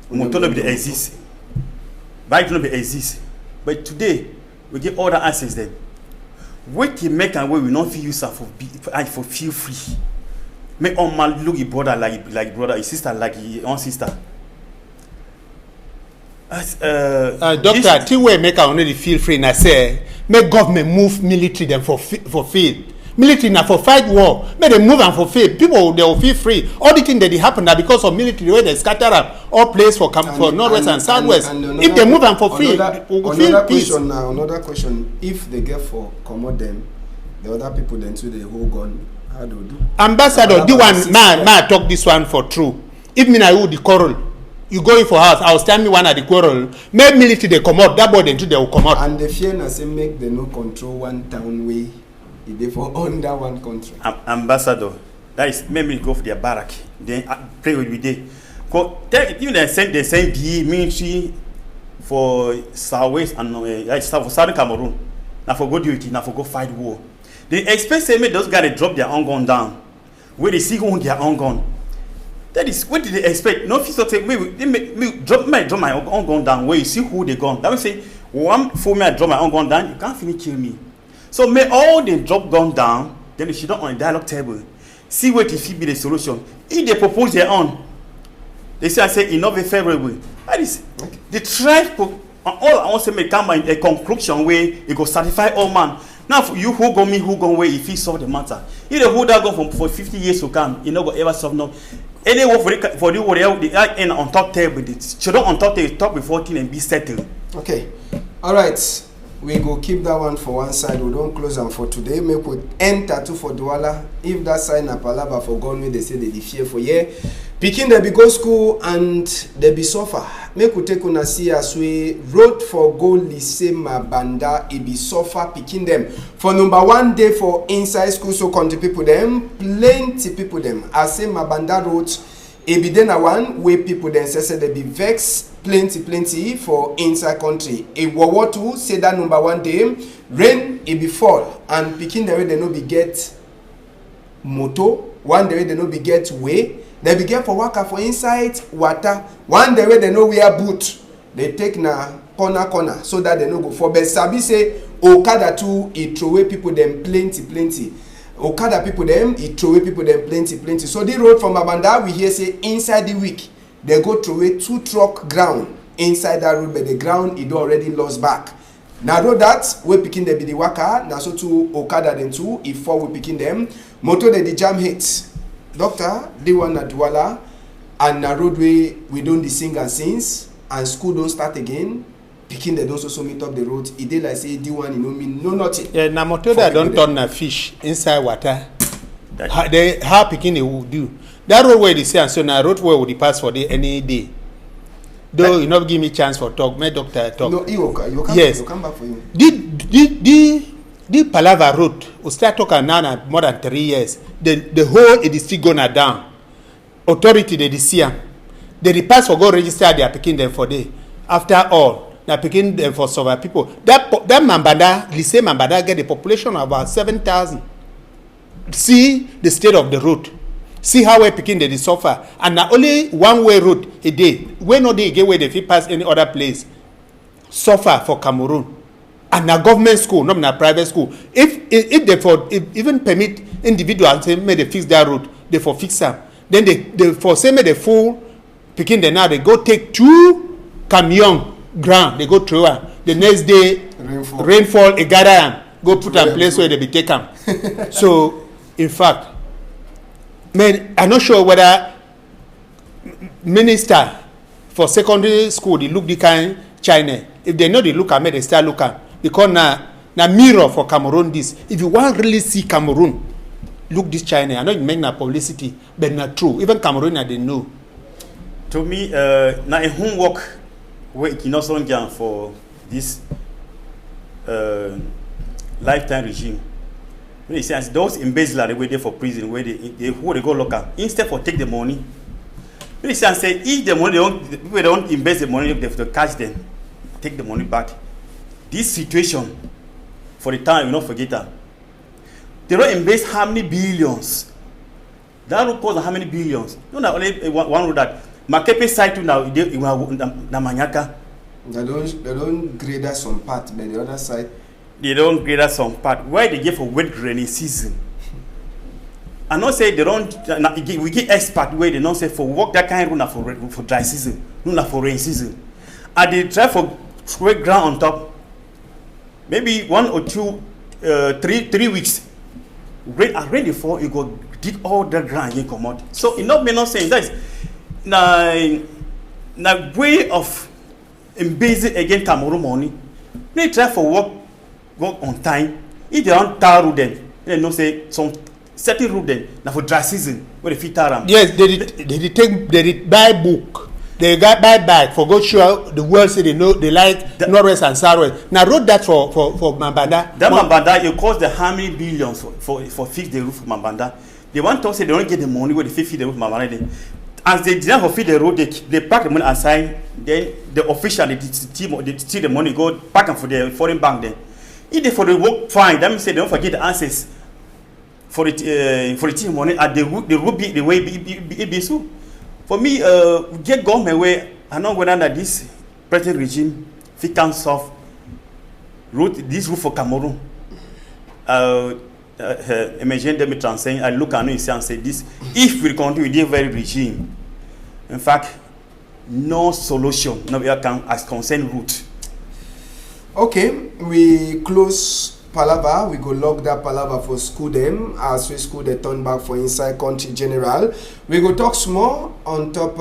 Motono be exist. Bike no be exist. But today we get all the access then. What can make and where we not feel use for feel free. Make all man look your brother like brother, your sister like your own sister. Doctor, till we make our only feel free and I say make government move military them for field. Military now for fight war. May they move and for free. People they will feel free. All the things that they happen now because of military where they scatter up all place for northwest and southwest. If they move and for free, we will feel peace. Another question: if they get for commode them, the other people then too they hold gun. How do you do? Ambassador, the one man talk this one for true. If me na you the quarrel, you go in for house. I will stand me one at the quarrel. Make military they come out. That boy then too they will come out. And the fear na say make they no control one town way. If they for under one country. Ambassador, that is make me go for their barrack. Then pray with me there. Even they send the military for southwest and for southern Cameroon. Now for go duty. Now for go fight war. They expect say make those guys drop their own gun down. Where they see who their own gun. That is what did they expect? No officer say me drop my own gun down. Where you see who they gun. That will say one for me I drop my own gun down. You can't finish kill me. So may all they drop gun down. Then they should not on a dialogue table. See what if it be the solution. If they propose their own, they say I say enough is favorable. That is okay. The tribe. All I want to make come in a conclusion where it go satisfy all man. Now for you who go me who go away if he solve the matter. If they hold that gun for 50 years to come, you know go ever solve no. Anyway for the whatever the end on top table, the children on top table talk before thing and be settled. Okay, all right. We go keep that one for one side. We don't close them for today. Make we enter to for Douala. If that sign a palava for gun, they say they fear for year. Picking they be go school and they be suffer. Make we take una see as we road for go lycée Mabanda. It be suffer picking them for number 1 day for inside school. So country people them, plenty people them. I say Mabanda road. It be then a one way people then say they be vex plenty for inside country. A World War II say that number 1 day rain it be fall and picking the way they no be get moto. One day they no be get way. They be get for worker for inside water. One day they no wear boot. They take na corner so that they no go for. But Sabi say Okada too it throw away people them plenty. Okada people them it throw away people them plenty. So the road from Abanda we hear say inside the week they go throw away 2 truck ground inside that road, but the ground it already lost back. Now road that we picking them be the worker. Now so to Okada then too if 4 we picking them. Motor the jam hits. Doctor, they one at Douala and na roadway we don't the sing and since and school don't start again. Picking they don't also meet up the road. It dey like say the one you know mean no nothing. Yeah, na motor that don't turn na fish inside water. How picking they will do. That road where they say and so na road where would they pass for the any day. Though you not give me chance for talk, my doctor talk. No, you come, yes. You come back for you. The Palava road, we start talking now more than 3 years. The whole it is still going down. Authority they see them. They pass for go register they are picking them for day. After all, they are picking them for survive people. That Mambanda, lycée Mambanda get a population of about 7,000. See the state of the road. See how we picking they suffer. And now only one way road a day. When no they get where they fit pass any other place. Suffer for Cameroon. And a government school, not a private school. If they even permit individuals to may they fix that road, they for fix them. Then they for say may they full picking the now they go take 2 camion ground, they go through the next day rainfall a gather them, go put a place where they be taken. So in fact, man, I'm not sure whether minister for secondary school they look the kind China. If they know they look at me, they start looking. Because na mirror for Cameroon this. If you want really see Cameroon, look this China. I know it make na publicity, but not true. Even Cameroon they know. To me, na a homework where EQUINOXE for this lifetime regime. When it says those in Basel they were there for prison where they go local instead for take the money. When it says say if the money people don't invest the money, they have to catch them, take the money back. This situation, for the time, you not forget that. They don't invest how many billions. That will cost how many billions. You know, only one road that Makepe side to now, na Manyaka. They don't grade us some part, but the other side. They don't grade us some part. Why they give for wet rainy season? I not say they don't. We get expert where they don't say for work that kind of run for dry season, not for rain season. And they try for square ground on top. Maybe 1 or 2, 3 weeks. ready for you go did all the ground you come out. So it not me not saying that is na way of embracing again Cameroon money. They try for work on time. If they don't tar road them, they know say some certain road them now for dry season where they fit tar them. Yes, they did buy book. They got buy bag for go show the world say they know they like Norwest and Southwest. Now wrote that for Mambanda. That Mambanda it cost the how many billions for fix the roof of Mambanda. They want to say they don't get the money where they feed the roof of Mambanda. As they didn't for feed the road, they pack the money aside. Then the official they steal the money, go pack them for the foreign bank. Then if they for the work fine, that means they don't forget the answers for the team money at the road be the way it be so. For me, get government where I know whether that this present regime if can solve this roof for Cameroon. Imagine them saying I look at it and say this if we continue with this very regime, in fact, no solution, no can as concerned route. Okay, we close Palava, we go log that Palava for school them as we school they turn back for inside country general. We go talk small on top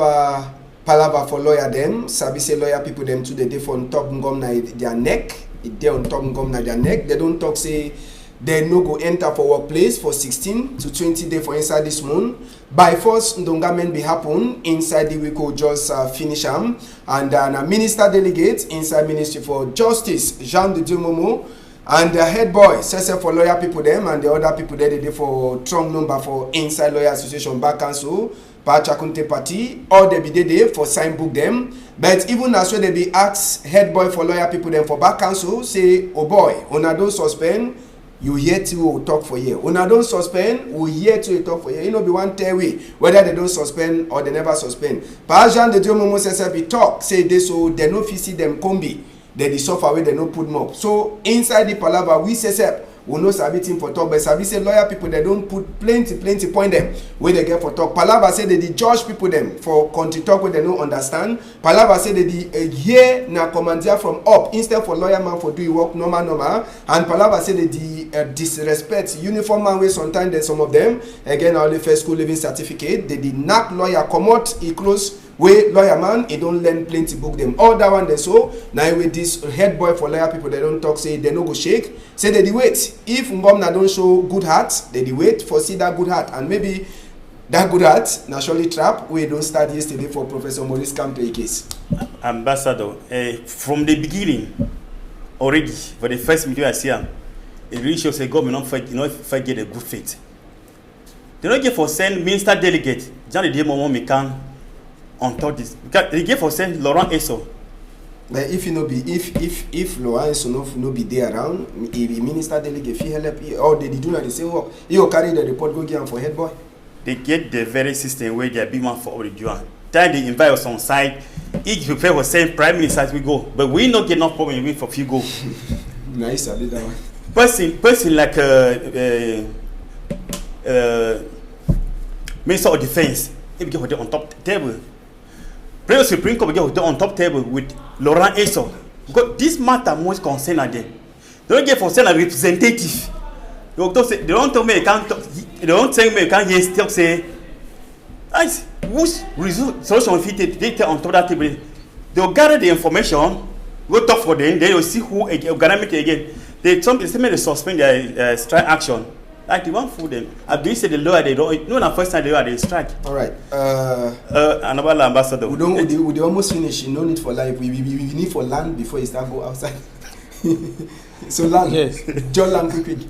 Palava for lawyer them. Sabi say lawyer people them to the day for on top ngom na their neck. It they on top ngom na their neck. They don't talk say they no go enter for workplace for 16 to 20 days for inside this month. By force, ndongamen be happen inside the week will just finish them. And a minister delegate inside Ministry for Justice, Jean de Dumomo, and the head boy, Sese for lawyer people them, and the other people there they for strong number for inside lawyer association back council, Pachakunte party, or they be there for sign book them. But even as well they be asked head boy for lawyer people them for back council, say, oh boy, una don't suspend. You hear to talk for you. When I don't suspend, we hear to talk for you. You know, be one tell we whether they don't suspend or they never suspend. Parjan the Dio Momo says be talk, say they so they no fit see them combi. They suffer where they no put them up. So inside the palava we say we no sabi thing for talk, but sabi say lawyer people they don't put plenty point them where they get for talk. Palava say they the judge people them for country talk where they don't understand. Palava say they the hear na commandeer from up instead for lawyer man for do work normal. And Palava say they the disrespect uniform man way sometimes there's some of them again all the first school living certificate they did knock lawyer come out he close. Way lawyer man, he don't learn plenty book them. All that one they so now with this head boy for lawyer people they don't talk say they no go shake. Say they wait. If Ngomna don't show good heart, they wait for see that good heart. And maybe that good heart naturally trap we don't start yesterday for Professor Maurice come to a case. Ambassador, from the beginning already for the first meeting I see him, it really shows a government not forget a good faith. They don't get for send minister delegate, Jean de Momo Mekan on top this because they give for send Laurent Eso. But if you know be if Laurent Eso no be there around, if the minister delegate feel help or they do not the same work, he will carry the report go give him for head boy. They get the very system where they are big man for all the Juan. Then they invite us on site. Each prepare for send prime ministers we go, but we not get enough problem with for few go. Nice, I did that one. Person like Minister of Defense, he get on top table. President Supreme Court get on top table with Laurent Eso. Because this matter most concern them. They don't get for send a representative. They don't tell me they don't tell me can hear still say nice whose solution fit they tell on top that table. They'll gather the information, go talk for them, they will see who organize it again. They suspend their strike action. Like the one for them. I believe say the lawyer they don't know the first time they strike. All right. Another ambassador. We almost finish. No need for life. We need for land before you start go outside. So land. Yes. John land quick.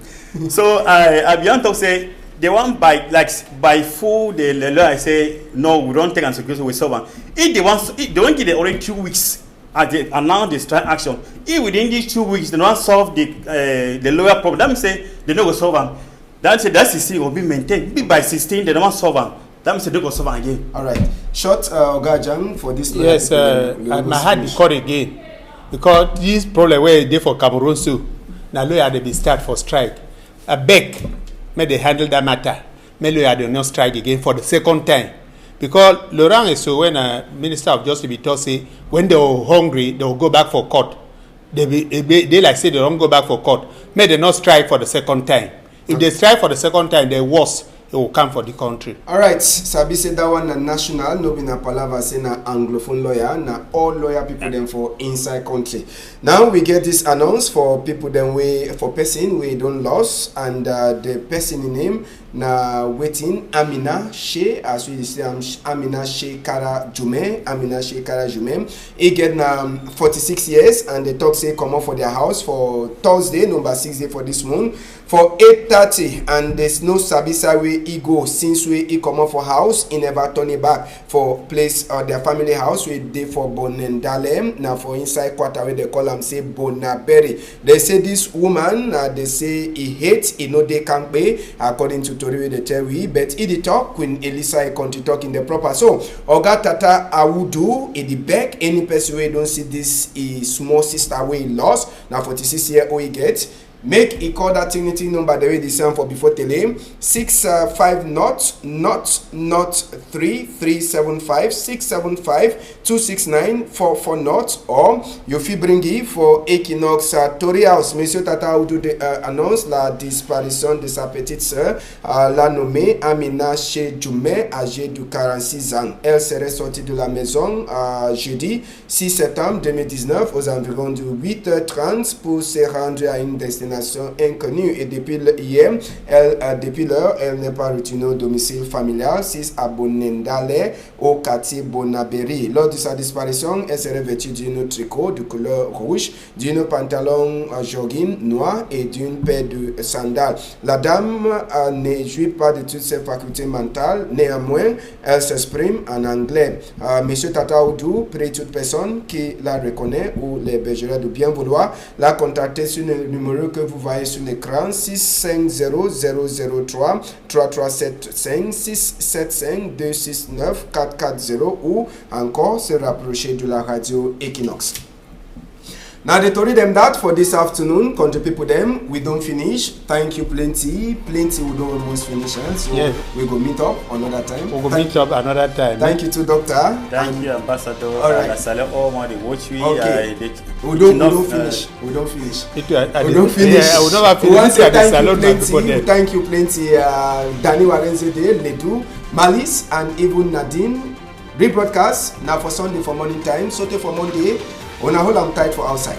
So I beyond to say they want by full the lawyer say no we don't take and security with someone. If they don't give the already 2 weeks. As they announce the strike action, if within these 2 weeks they don't solve the lawyer problem, that means say they don't go solve them. That say that 16 will be maintained. Be by 16 they don't solve them. That means they don't go solve them again. All right. Short Ogajang for this. Yes, I had to call again because this problem where they for Cameroon too. Now lawyer they be start for strike. I beg, may they handle that matter. May lawyer they not strike again for the second time. Because Laurent is so when a minister of justice be told say when they were hungry they will go back for court. They like say they don't go back for court. May they not strike for the second time. If they strike for the second time, they're worse. It will come for the country. All right, Sabi said that one na national, no be na palava say na anglophone lawyer, na all lawyer people them for inside country. Now we get this announced for people them way for person we don't lost, and the person in name na waiting Amina She, as we say Amina She Kara Jume. He get na 46 years, and they talk say come up for their house for Thursday, number 6 day for this month for 8:30, and there's no Sabisa way he go since he come up for house, he never turn it back for place their family house we dey for Bonendale, now for inside quarter where they call am say Bonaberry. They say this woman they say he hate, he know they can't pay according to Tori wey they tell we, but he dey talk Queen Elisa he continue talk in the proper. So Oga Tata Awudu he dey beg any person wey don't see this small sister wey he lost, now 46-year-old he get, make he call that Trinity number the way they sound for before tele 65 not 3375 675 269 44 not, or you fit bring it for Equinox Tori House. Monsieur Tata Oudou annonce la disparition de sa petite sœur, la nommée Amina Chedjoume, âgée de 46 ans. Elle serait sortie de la maison jeudi 6 septembre 2019 aux environs de 8h30 pour se rendre à une destination inconnue, et depuis hier, depuis l'heure, elle n'est pas retournée au domicile familial 6 à Bonendale au quartier Bonaberry. Lors de sa disparition, elle serait vêtue d'une tricot de couleur rouge, d'une pantalon jogging noir et d'une paire de sandales. La dame ne jouit pas de toutes ses facultés mentales, néanmoins, elle s'exprime en anglais. Monsieur Tata Oudou prie toute personne qui la reconnaît ou les bergers de bien vouloir la contacter sur le numéro que vous voyez sur l'écran 650 3375 675 269 440, ou encore se rapprocher de la radio Equinox. Now they told them that for this afternoon, country people them, we don't finish. Thank you plenty we don't almost finish, so yeah. We go meet up another time. We'll go meet up another time. Thank you to Doctor. Thank you, Ambassador. All right. Okay. We don't finish. We don't finish. Yeah, we never finish. Thank you plenty, Danny Warenzede, Ledu, Malice, and even Nadine. Rebroadcast now for Sunday for morning time, Saturday for Monday. On a whole, I'm tight for outside.